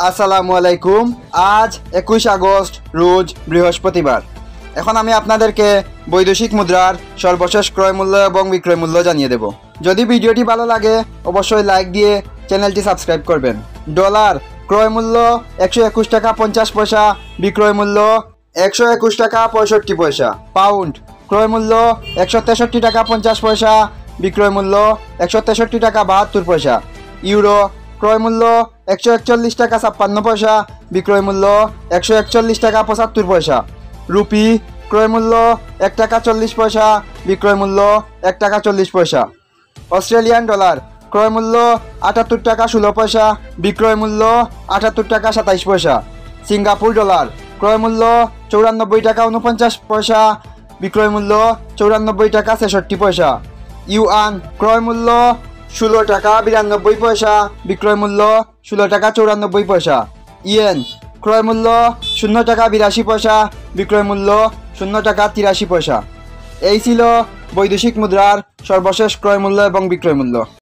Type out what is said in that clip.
আসসালামু আলাইকুম। আজ 21 আগস্ট রোজ বৃহস্পতিবার। এখন আমি আপনাদেরকে বৈদেশিক মুদ্রার সর্বশেষ ক্রয় মূল্য এবং বিক্রয় মূল্য জানিয়ে দেব। যদি ভিডিওটি ভালো লাগে অবশ্যই লাইক দিয়ে চ্যানেলটি সাবস্ক্রাইব করবেন। ডলার ক্রয় মূল্য 121 টাকা 50 পয়সা, বিক্রয় মূল্য 121 টাকা 65 পয়সা। পাউন্ড ক্রয় মূল্য 163 টাকা 50 পয়সা, বিক্রয় মূল্য 163 টাকা 72 পয়সা। ইউরো ক্রয় মূল্য 141 টাকা 56 পয়সা, বিক্রয় মূল্য 141 টাকা 75 পয়সা। রুপি ক্রয় মূল্য 1 টাকা 40 পয়সা, বিক্রয় মূল্য 1 টাকা 40 পয়সা। অস্ট্রেলিয়ান ডলার ক্রয় মূল্য 78 টাকা 16 পয়সা, বিক্রয় মূল্য 78 টাকা 27 পয়সা। সিঙ্গাপুর ডলার ক্রয় মূল্য 94 টাকা 49 পয়সা, বিক্রয় মূল্য 94 টাকা 66 পয়সা। ইউয়ান ক্রয় মূল্য 16 টাকা 92 পয়সা, বিক্রয় মূল্য 16 টাকা 94 পয়সা। ইয়েন ক্রয় মূল্য 0 টাকা 82 পয়সা, বিক্রয় মূল্য 0 টাকা 83 পয়সা। এই ছিল বৈদেশিক মুদ্রার সর্বশেষ ক্রয় মূল্য এবং বিক্রয় মূল্য।